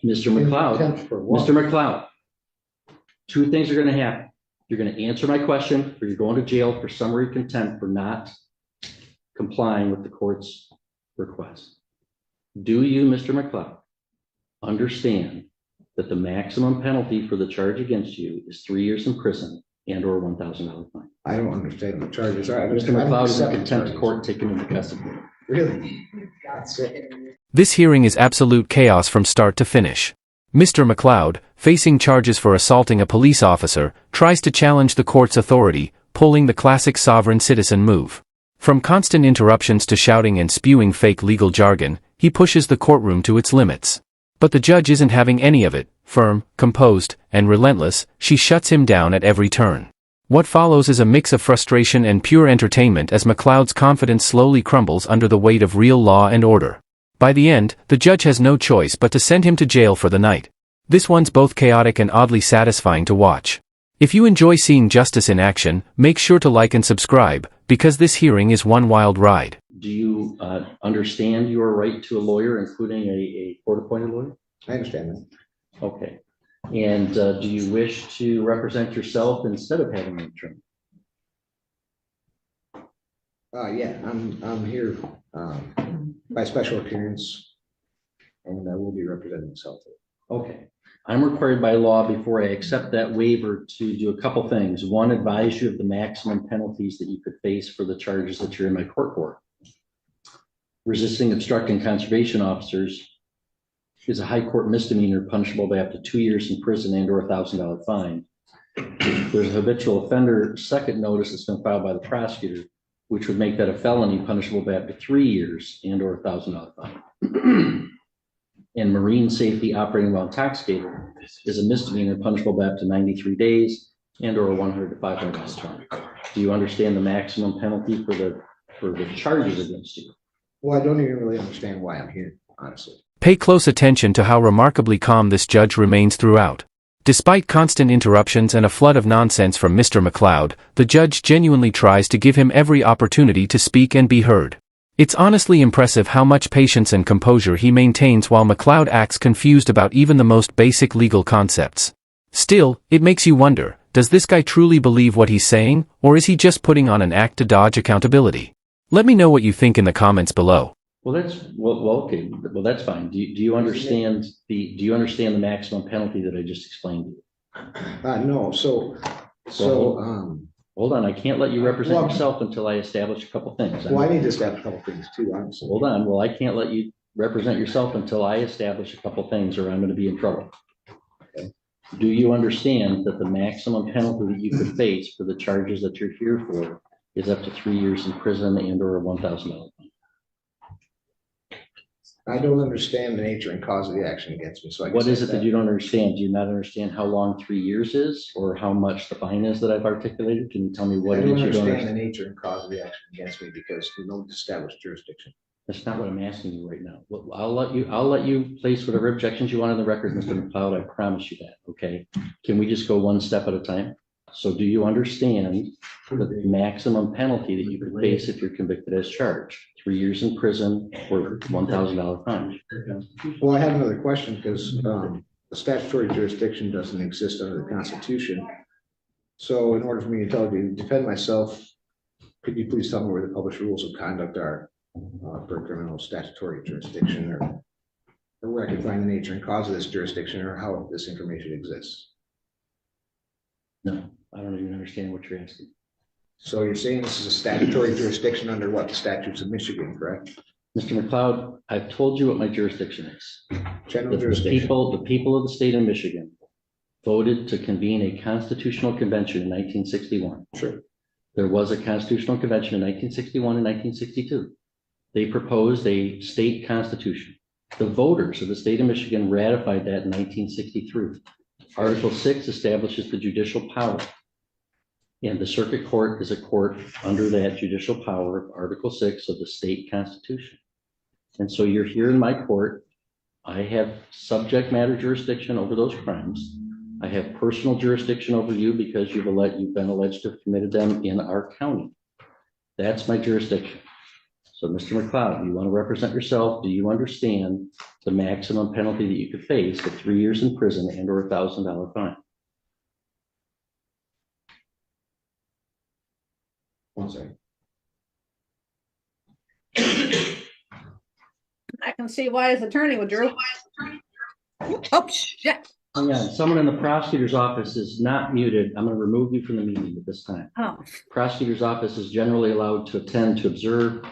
Mr. McLeod, Contempt for what? Mr. McLeod, two things are going to happen. You're going to answer my question, or you're going to jail for summary contempt for not complying with the court's request. Do you, Mr. McLeod, understand that the maximum penalty for the charge against you is 3 years in prison and or $1,000 fine? I don't understand the charges. Mr. McLeod is in contempt court taken into custody. Really? That's it. This hearing is absolute chaos from start to finish. Mr. McLeod, facing charges for assaulting a police officer, tries to challenge the court's authority, pulling the classic sovereign citizen move. From constant interruptions to shouting and spewing fake legal jargon, he pushes the courtroom to its limits. But the judge isn't having any of it. Firm, composed, and relentless, she shuts him down at every turn. What follows is a mix of frustration and pure entertainment as McLeod's confidence slowly crumbles under the weight of real law and order. By the end, the judge has no choice but to send him to jail for the night. This one's both chaotic and oddly satisfying to watch. If you enjoy seeing justice in action, make sure to like and subscribe, because this hearing is one wild ride. Do you understand your right to a lawyer, including a court-appointed lawyer? I understand that. Okay. And do you wish to represent yourself instead of having an attorney? Yeah, I'm here by special appearance, and I will be representing myself. Okay. I'm required by law before I accept that waiver to do a couple things. One, advise you of the maximum penalties that you could face for the charges that you're in my court for. Resisting, obstructing conservation officers is a high court misdemeanor punishable by up to 2 years in prison and or $1,000 fine. There's a habitual offender second notice that's been filed by the prosecutor, which would make that a felony punishable by up to 3 years and or $1,000 fine. And marine safety operating while intoxicated is a misdemeanor punishable by up to 93 days and or $100 to $500 fine. Do you understand the maximum penalty for the charges against you? Well, I don't even really understand why I'm here, honestly. Pay close attention to how remarkably calm this judge remains throughout. Despite constant interruptions and a flood of nonsense from Mr. McLeod, the judge genuinely tries to give him every opportunity to speak and be heard. It's honestly impressive how much patience and composure he maintains while McLeod acts confused about even the most basic legal concepts. Still, it makes you wonder, does this guy truly believe what he's saying, or is he just putting on an act to dodge accountability? Let me know what you think in the comments below. Well, okay. Well, that's fine. Do you understand the maximum penalty that I just explained to you? No. Hold on. I can't let you represent yourself until I establish a couple things. Well, I need to establish a couple things too, honestly. Hold on. Well, I can't let you represent yourself until I establish a couple things, or I'm going to be in trouble. Okay. Do you understand that the maximum penalty that you could face for the charges that you're here for is up to 3 years in prison and or $1,000 fine? I don't understand the nature and cause of the action against me. So what is it that you don't understand? Do you not understand how long 3 years is, or how much the fine is that I've articulated? Can you tell me what it is you don't understand? The nature and cause of the action against me because we don't establish jurisdiction. That's not what I'm asking you right now. Well, I'll let you place whatever objections you want on the record, Mr. McLeod. I promise you that. Okay. Can we just go one step at a time? So do you understand the maximum penalty that you could face if you're convicted as charged? 3 years in prison or $1,000 fine? Well, I have another question because the statutory jurisdiction doesn't exist under the Constitution. So in order for me to defend myself, could you please tell me where the published rules of conduct are for criminal statutory jurisdiction, or where I can find the nature and cause of this jurisdiction, or how this information exists? No, I don't even understand what you're asking. So you're saying this is a statutory jurisdiction under what? The statutes of Michigan, correct? Mr. McLeod, I've told you what my jurisdiction is. General jurisdiction. The people of the state of Michigan voted to convene a constitutional convention in 1961. Sure. There was a constitutional convention in 1961 and 1962. They proposed a state constitution. The voters of the state of Michigan ratified that in 1963. Article 6 establishes the judicial power, and the circuit court is a court under that judicial power of Article 6 of the state constitution. And so you're here in my court. I have subject matter jurisdiction over those crimes. I have personal jurisdiction over you because you've been alleged to have committed them in our county. That's my jurisdiction. So, Mr. McLeod, do you want to represent yourself? Do you understand the maximum penalty that you could face of 3 years in prison and or $1,000 fine? One second. I can see why his attorney withdrew. Oh, shit. Hang on, someone in the prosecutor's office is not muted. I'm going to remove you from the meeting at this time. Oh, Prosecutor's office is generally allowed to attend to observe.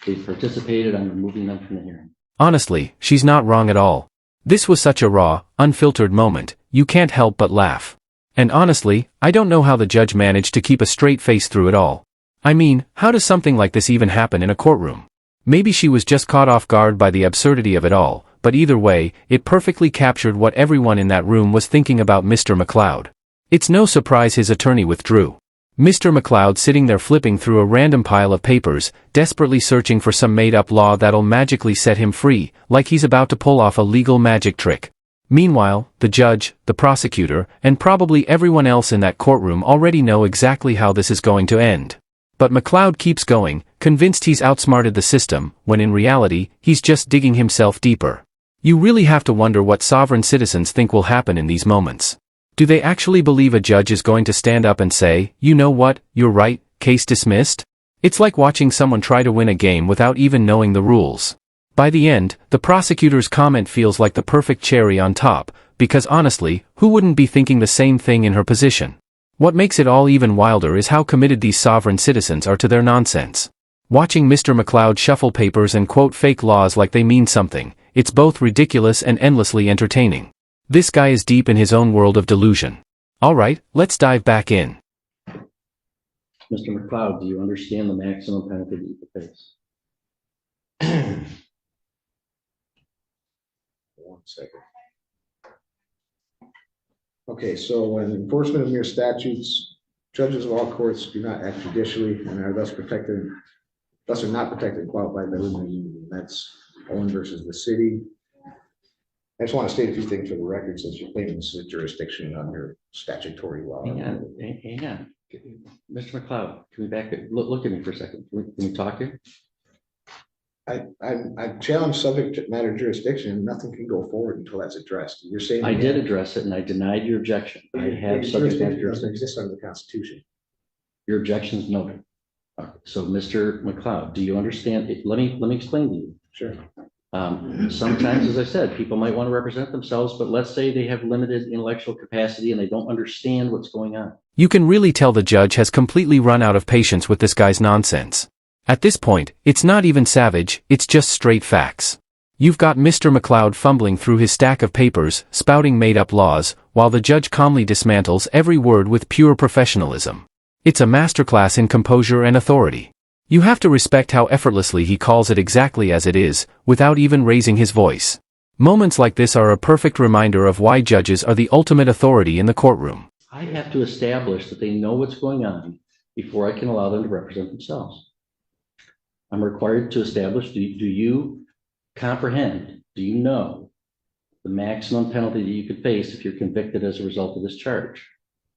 They've participated. I'm removing them from the hearing. Honestly, she's not wrong at all. This was such a raw, unfiltered moment, you can't help but laugh. And honestly, I don't know how the judge managed to keep a straight face through it all. I mean, how does something like this even happen in a courtroom? Maybe she was just caught off guard by the absurdity of it all, but either way, it perfectly captured what everyone in that room was thinking about Mr. McLeod. It's no surprise his attorney withdrew. Mr. McLeod sitting there flipping through a random pile of papers, desperately searching for some made-up law that'll magically set him free, like he's about to pull off a legal magic trick. Meanwhile, the judge, the prosecutor, and probably everyone else in that courtroom already know exactly how this is going to end. But McLeod keeps going, convinced he's outsmarted the system, when in reality, he's just digging himself deeper. You really have to wonder what sovereign citizens think will happen in these moments. Do they actually believe a judge is going to stand up and say, you know what, you're right, case dismissed? It's like watching someone try to win a game without even knowing the rules. By the end, the prosecutor's comment feels like the perfect cherry on top, because honestly, who wouldn't be thinking the same thing in her position? What makes it all even wilder is how committed these sovereign citizens are to their nonsense. Watching Mr. McLeod shuffle papers and quote fake laws like they mean something, it's both ridiculous and endlessly entertaining. This guy is deep in his own world of delusion. Alright, let's dive back in. Mr. McLeod, do you understand the maximum penalty that you could face? 1 second. Okay, so when enforcement of mere statutes, judges of all courts do not act judicially and are thus are not protected and qualified by limited immunity. That's Owen versus the city. I just want to state a few things for the record since you're claiming this is a jurisdiction under statutory law. Hang on. Mr. McLeod, can we back it? Look at me for a second. Can we talk here? I challenge subject matter jurisdiction and nothing can go forward until that's addressed. You're saying I did address it and I denied your objection. I have subject matter doesn't jurisdiction. exist under the Constitution. Your objection is noted. Okay. So, Mr. McLeod, do you understand? Let me explain to you. Sure. Sometimes, as I said, people might want to represent themselves, but let's say they have limited intellectual capacity and they don't understand what's going on. You can really tell the judge has completely run out of patience with this guy's nonsense. At this point, it's not even savage, it's just straight facts. You've got Mr. McLeod fumbling through his stack of papers, spouting made-up laws, while the judge calmly dismantles every word with pure professionalism. It's a masterclass in composure and authority. You have to respect how effortlessly he calls it exactly as it is, without even raising his voice. Moments like this are a perfect reminder of why judges are the ultimate authority in the courtroom. I have to establish that they know what's going on before I can allow them to represent themselves. I'm required to establish, do you comprehend, do you know the maximum penalty that you could face if you're convicted as a result of this charge?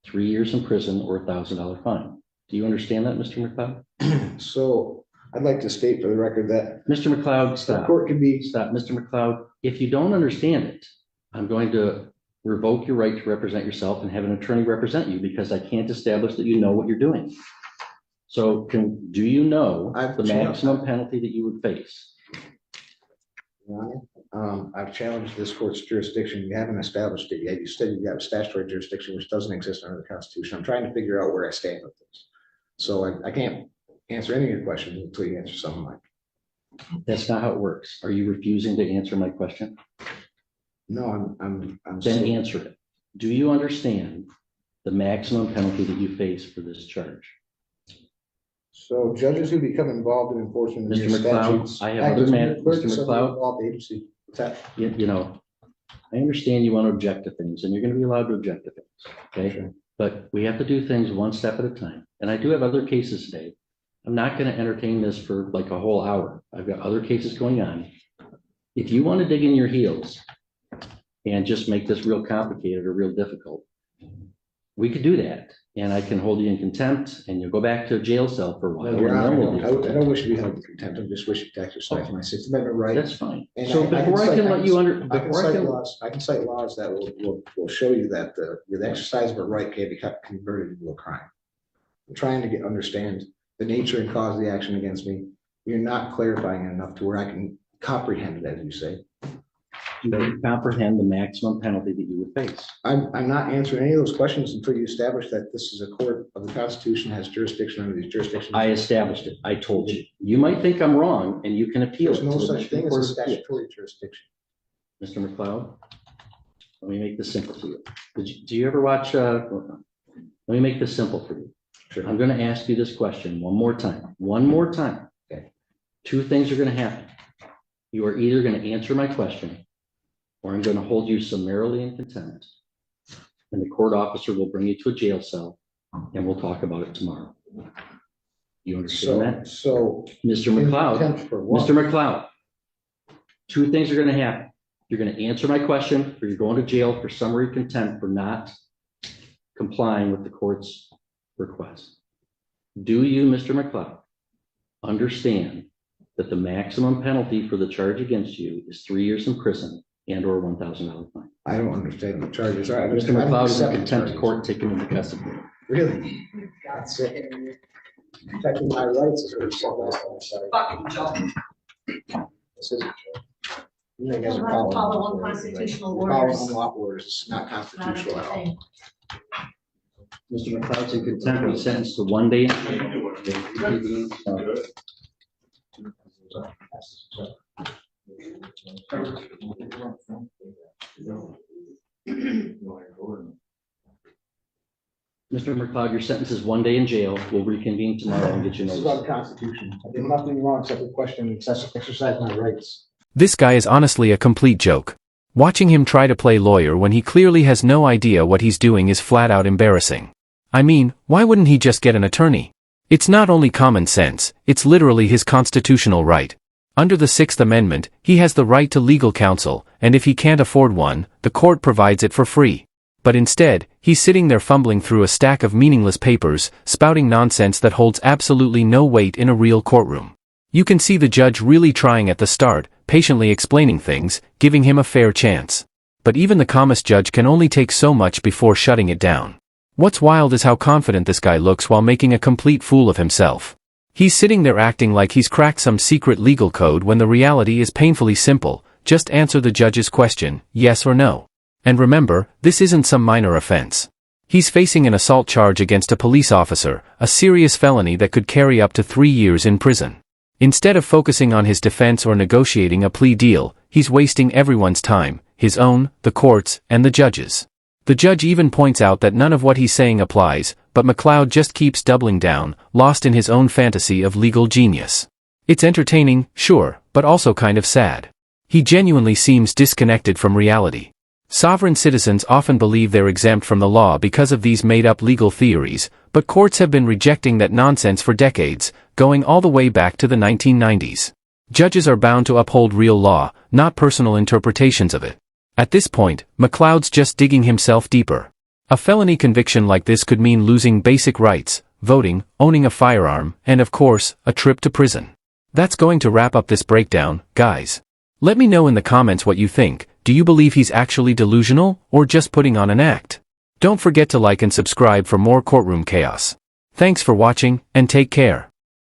3 years in prison or $1,000 fine. Do you understand that, Mr. McLeod? So I'd like to state for the record that Mr. McLeod, the stop. court can be. Stop, Mr. McLeod. If you don't understand it, I'm going to revoke your right to represent yourself and have an attorney represent you because I can't establish that you know what you're doing. So do you know the maximum penalty that you would face? I've challenged this court's jurisdiction. You haven't established it yet. You said you have a statutory jurisdiction, which doesn't exist under the Constitution. I'm trying to figure out where I stand with this. So I can't answer any of your questions until you answer some of mine. That's not how it works. Are you refusing to answer my question? No, I'm Then answer it. Do you understand the maximum penalty that you face for this charge? So judges who become involved in enforcement of Mr. these McLeod, statutes. I have other matters. Mr. McLeod, Involved agency. What's that? you know, I understand you want to object to things and you're going to be allowed to object to things. Okay. Sure. But we have to do things one step at a time. And I do have other cases today. I'm not going to entertain this for like a whole hour. I've got other cases going on. If you want to dig in your heels and just make this real complicated or real difficult, we could do that. And I can hold you in contempt and you'll go back to a jail cell for a while. Your and then Honor, we'll do I don't wish to be held in contempt. I'm just wishing to exercise my Sixth Amendment right. That's fine. And So before I can let you under, I can before I cite can, laws, I can cite laws that will show you that the exercise of a right can be converted into a crime. I'm trying to understand the nature and cause of the action against me. You're not clarifying it enough to where I can comprehend it, as you say. you comprehend the maximum penalty that you would face. I'm not answering any of those questions until you establish that this is a court of the Constitution, has jurisdiction under these jurisdictions. I established it. I told you. You might think I'm wrong and you can appeal. There's it no to the such Michigan thing as Court a of Appeals. statutory jurisdiction. Mr. McLeod, let me make this simple for you. Do you ever watch, let me make this simple for you. Sure. I'm going to ask you this question one more time. One more time. Okay. Two things are going to happen. You are either going to answer my question or I'm going to hold you summarily in contempt. And the court officer will bring you to a jail cell and we'll talk about it tomorrow. You understand that? So Mr. in McLeod, contempt for what? Mr. McLeod, two things are going to happen. You're going to answer my question or you're going to jail for summary contempt for not complying with the court's request. Do you, Mr. McLeod, understand that the maximum penalty for the charge against you is 3 years in prison and or $1,000 fine? I don't understand the charges. All right, Mr. I don't McLeod is in accept the contempt charges. court taken into custody. Really? That's it. Protecting my rights is what you said last time. This isn't true. You guys are Follow following unconstitutional You're following orders. unlawful orders. It's not Not a constitutional good at all. thing. Mr. McLeod's in contempt, he's sentenced to 1 day. Mr. McLeod, your sentence is 1 day in jail. We'll reconvene tomorrow and get you This is about notice. the Constitution. I did nothing wrong except to question and exercise my rights. This guy is honestly a complete joke. Watching him try to play lawyer when he clearly has no idea what he's doing is flat out embarrassing. I mean, why wouldn't he just get an attorney? It's not only common sense, it's literally his constitutional right. Under the Sixth Amendment, he has the right to legal counsel, and if he can't afford one, the court provides it for free. But instead, he's sitting there fumbling through a stack of meaningless papers, spouting nonsense that holds absolutely no weight in a real courtroom. You can see the judge really trying at the start, patiently explaining things, giving him a fair chance. But even the calmest judge can only take so much before shutting it down. What's wild is how confident this guy looks while making a complete fool of himself. He's sitting there acting like he's cracked some secret legal code when the reality is painfully simple: just answer the judge's question, yes or no. And remember, this isn't some minor offense. He's facing an assault charge against a police officer, a serious felony that could carry up to 3 years in prison. Instead of focusing on his defense or negotiating a plea deal, he's wasting everyone's time, his own, the court's, and the judge's. The judge even points out that none of what he's saying applies, but McLeod just keeps doubling down, lost in his own fantasy of legal genius. It's entertaining, sure, but also kind of sad. He genuinely seems disconnected from reality. Sovereign citizens often believe they're exempt from the law because of these made-up legal theories, but courts have been rejecting that nonsense for decades, going all the way back to the 1990s. Judges are bound to uphold real law, not personal interpretations of it. At this point, McLeod's just digging himself deeper. A felony conviction like this could mean losing basic rights, voting, owning a firearm, and of course, a trip to prison. That's going to wrap up this breakdown, guys. Let me know in the comments what you think. Do you believe he's actually delusional, or just putting on an act? Don't forget to like and subscribe for more courtroom chaos. Thanks for watching, and take care.